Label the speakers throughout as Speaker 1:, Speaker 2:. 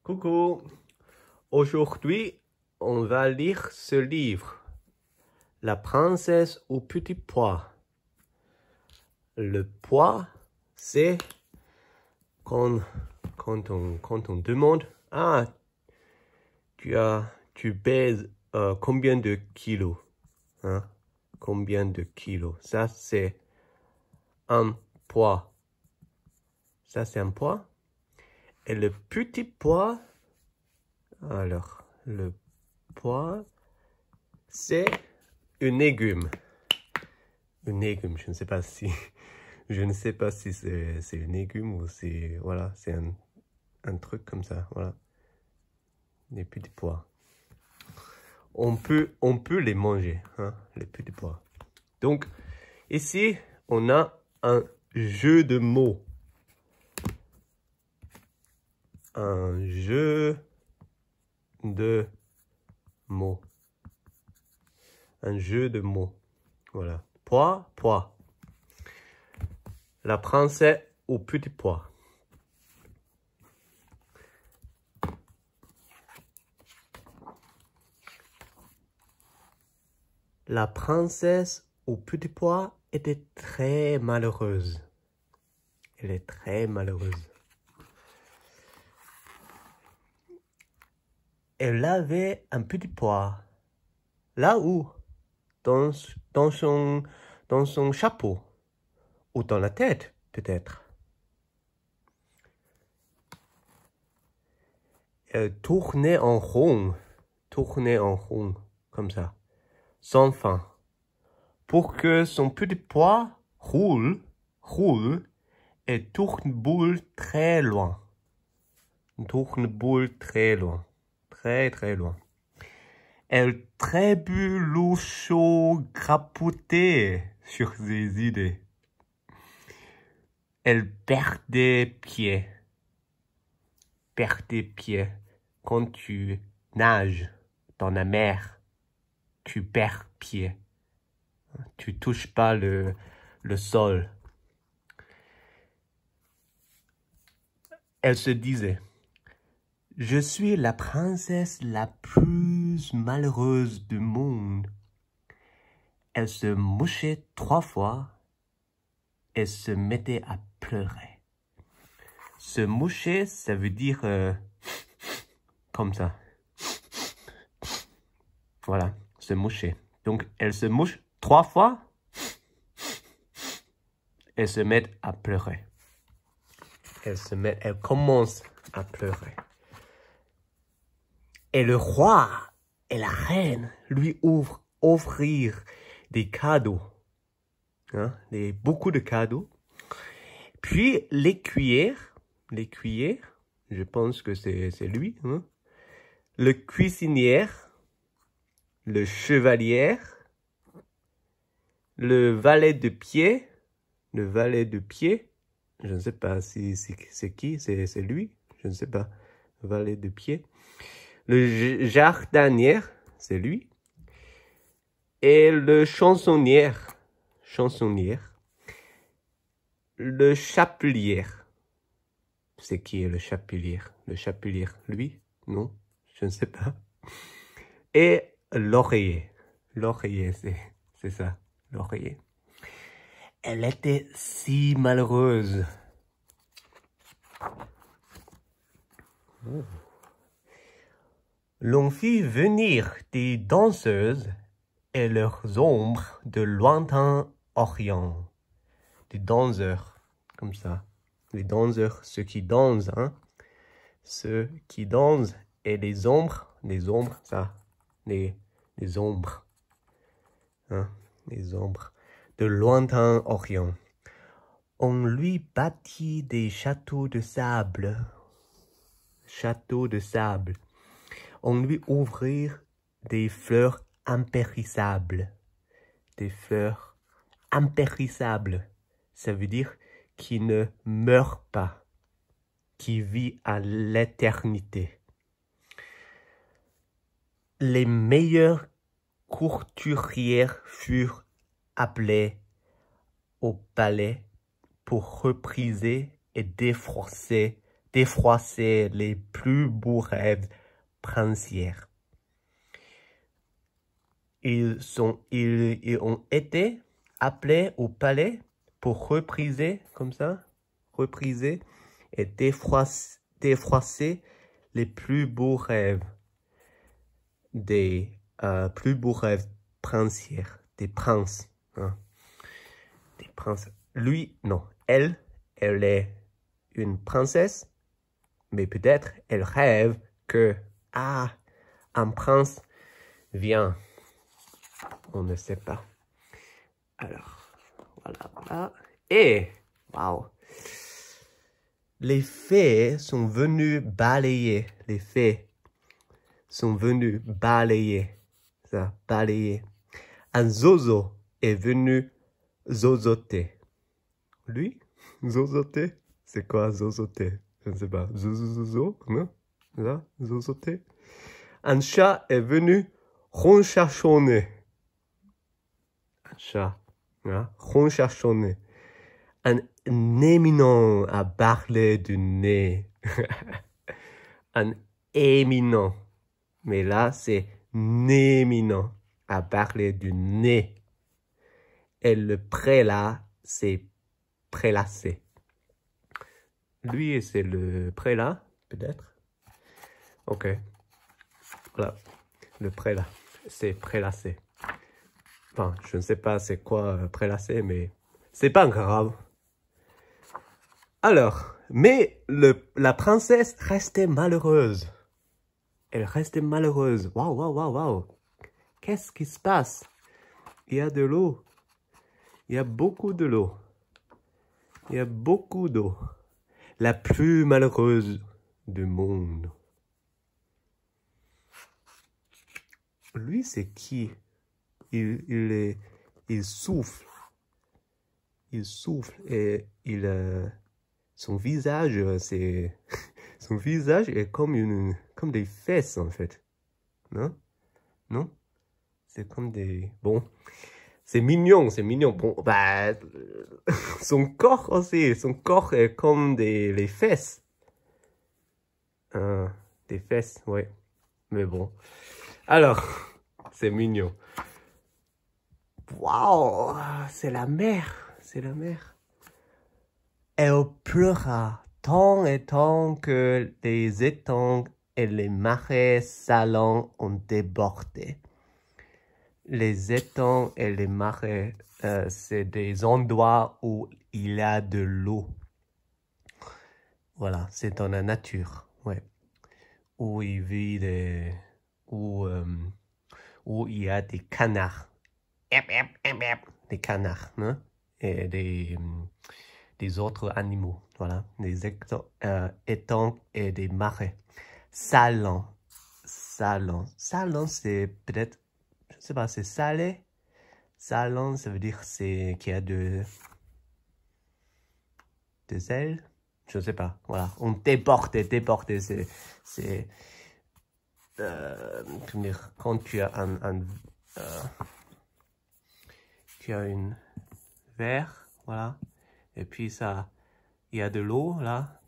Speaker 1: Coucou, aujourd'hui on va lire ce livre, La princesse au petit pois. Le pois, c'est quand on demande, ah, tu pèses combien de kilos, hein? Combien de kilos? Ça c'est un pois. Ça c'est un pois. Et le petit pois, alors, le pois, c'est un légume. Un légume, je ne sais pas si c'est un légume ou c'est, voilà, c'est un truc comme ça, voilà. Les petits pois. On peut les manger, hein, les petits pois. Donc, ici, on a un jeu de mots. Un jeu de mots. Un jeu de mots. Voilà. Pois, pois. La princesse au petit pois. La princesse au petit pois était très malheureuse. Elle est très malheureuse. Elle avait un petit pois. Là où? Dans son chapeau. Ou dans la tête, peut-être. Elle tournait en rond, comme ça, sans fin. Pour que son petit pois roule, et tourne boule très loin. Très loin. Elle trébuchait grappotait sur ses idées. Elle perdait pied. Quand tu nages dans la mer, tu perds pied. Tu touches pas le sol. Elle se disait, je suis la princesse la plus malheureuse du monde. Elle se mouchait 3 fois et se mettait à pleurer. Se moucher, ça veut dire comme ça. Voilà, se moucher. Donc, elle se mouche 3 fois et se met à pleurer. Elle commence à pleurer. Et le roi et la reine lui offrir des cadeaux. Hein, beaucoup de cadeaux. Puis l'écuyer, je pense que c'est lui. Hein, le cuisinier, le chevalier, le valet de pied, je ne sais pas si c'est qui, c'est lui, je ne sais pas, valet de pied. Le jardinier, c'est lui. Et le chansonnier. Le chapelier. C'est qui est le chapelier? Le chapelier, lui? Non, je ne sais pas. Et l'oreiller. L'oreiller, c'est ça, l'oreiller. Elle était si malheureuse. Oh. L'on fit venir des danseuses et leurs ombres de lointain orient. Des danseurs, comme ça. Les danseurs, ceux qui dansent, hein. Ceux qui dansent et les ombres, ça. Les ombres. Hein, les ombres de lointain orient. On lui bâtit des châteaux de sable. On lui ouvrit des fleurs impérissables. Des fleurs impérissables. Ça veut dire qui ne meurt pas. Qui vit à l'éternité. Les meilleures couturières furent appelées au palais pour repriser et défroisser défroisser les plus beaux rêves princières. Ils ont été appelés au palais pour repriser, comme ça, repriser et défroisser les plus beaux rêves, des plus beaux rêves princières, des princes. Hein. Des princes. Lui, non. Elle est une princesse, mais peut-être elle rêve que, un prince vient. On ne sait pas. Alors, voilà. Et, waouh, les fées sont venues balayer. Les fées sont venues balayer. Ça, balayer. Un zozo est venu zozoter. Lui, zozoter, c'est quoi zozoter? Je ne sais pas. Zozozo, non? Là, zozoter. Un chat est venu ronchachonner. Un chat, hein? Ronchachonner. Un éminent a parlé du nez. Un éminent. Mais là, c'est néminent a parlé du nez. Et le prélat, c'est prélassé. Lui, c'est le prélat, peut-être. Ok. Voilà. Le prélat, c'est prélassé. Enfin, je ne sais pas c'est quoi prélassé, mais c'est pas grave. Alors, mais la princesse restait malheureuse. Elle restait malheureuse. Waouh. Qu'est-ce qui se passe? Il y a de l'eau. Il y a beaucoup de l'eau. Il y a beaucoup d'eau. La plus malheureuse du monde. Lui, c'est qui? Il souffle. Il souffle et son visage, c'est... Son visage est comme des fesses, en fait. Non? Non? C'est comme des... Bon, c'est mignon. Bon, bah... son corps aussi. Son corps est comme les fesses. Des fesses, ouais. Mais bon. Alors, c'est mignon. Waouh! C'est la mer. Elle pleura tant et tant que les étangs et les marais salants ont débordé. Les étangs et les marais, c'est des endroits où il y a de l'eau. Voilà, c'est dans la nature, ouais. Où il vit où il y a des canards. Des canards, hein? Et des autres animaux, voilà, des étangs et des marais. Salants, c'est peut-être, je ne sais pas, c'est salé. Salant, ça veut dire c'est qu'il y a des ailes. Je ne sais pas, voilà. On déporte, c'est comment dire, quand tu as tu as une verre, voilà. Et puis ça, il y a de l'eau, là,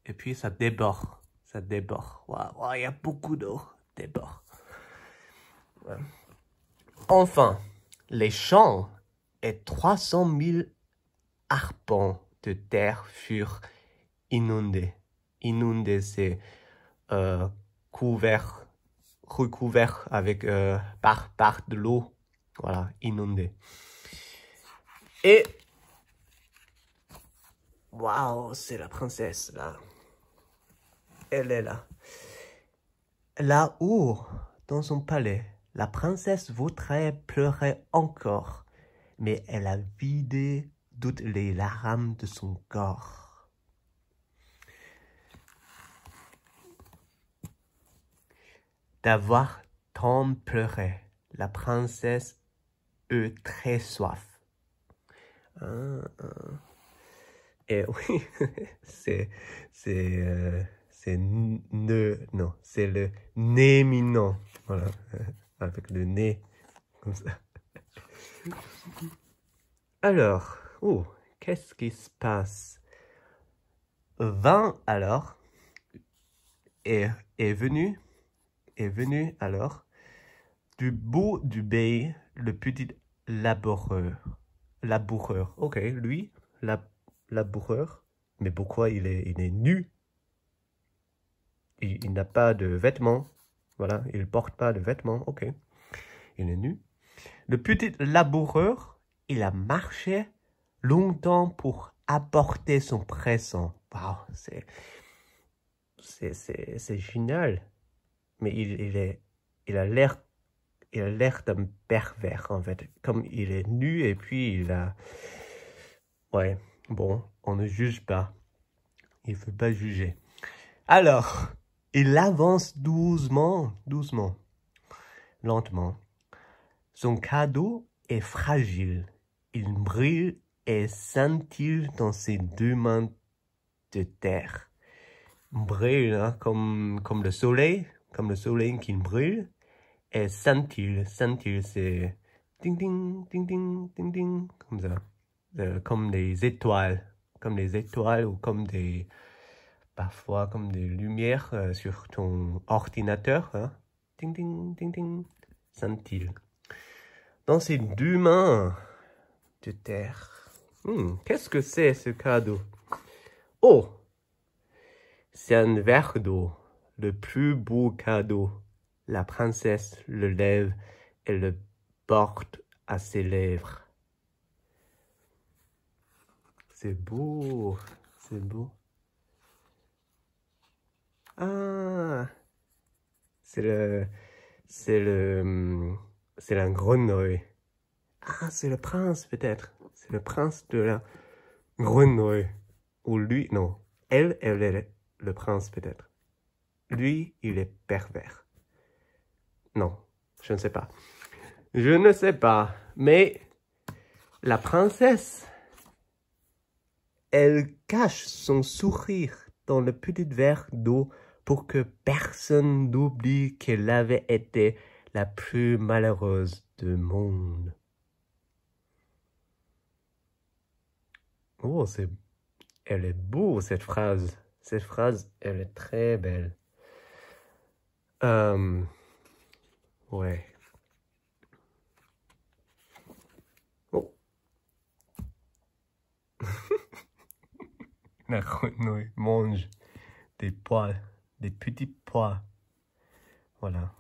Speaker 1: et puis ça déborde. Waouh, il y a beaucoup d'eau, déborde. Ouais. Enfin, les champs et 300 000 arpents de terre furent inondés. Inondés, c'est recouvert avec par de l'eau. Voilà, inondé. Et waouh, c'est la princesse, là. Elle est là. Là-haut, dans son palais, la princesse voudrait pleurer encore, mais elle a vidé toutes les larmes de son corps. D'avoir tant pleuré, la princesse eut très soif. Et oui, c'est le néminent. Voilà, avec le nez, comme ça. Alors, qu'est-ce qui se passe? vint alors, est venu alors, du bout du pays, le petit laboureur. Laboureur, ok, lui, laboureur. Mais pourquoi il est nu? Il n'a pas de vêtements. Voilà, il porte pas de vêtements, ok. Il est nu. Le petit laboureur, il a marché longtemps pour apporter son présent. Wow, c'est génial. Mais il a l'air d'un pervers, en fait. Comme il est nu et puis il a... Ouais, bon, on ne juge pas. Il ne faut pas juger. Alors, il avance doucement, lentement. Son cadeau est fragile. Il brille et scintille dans ses deux mains de terre. Brille, hein, comme le soleil qui brille. Et scintille, c'est ding ding, ding ding, ding ding, comme ça. Comme des étoiles. Ou comme parfois comme des lumières sur ton ordinateur. Hein. Ding ding, ding ding, scintille. Dans ses deux mains de terre. Qu'est-ce que c'est ce cadeau? Oh! C'est un verre d'eau. Le plus beau cadeau. La princesse le lève et le porte à ses lèvres. C'est beau. C'est beau. Ah! C'est la grenouille. Ah, c'est le prince, peut-être. C'est le prince de la grenouille. Ou lui, non. Elle est le prince, peut-être. Lui, il est pervers. Non, je ne sais pas. Je ne sais pas. Mais la princesse, elle cache son sourire dans le petit verre d'eau pour que personne n'oublie qu'elle avait été la plus malheureuse du monde. Oh, elle est beau, cette phrase. Cette phrase, elle est très belle. Ouais. Oh. La grenouille mange des pois, des petits pois. Voilà.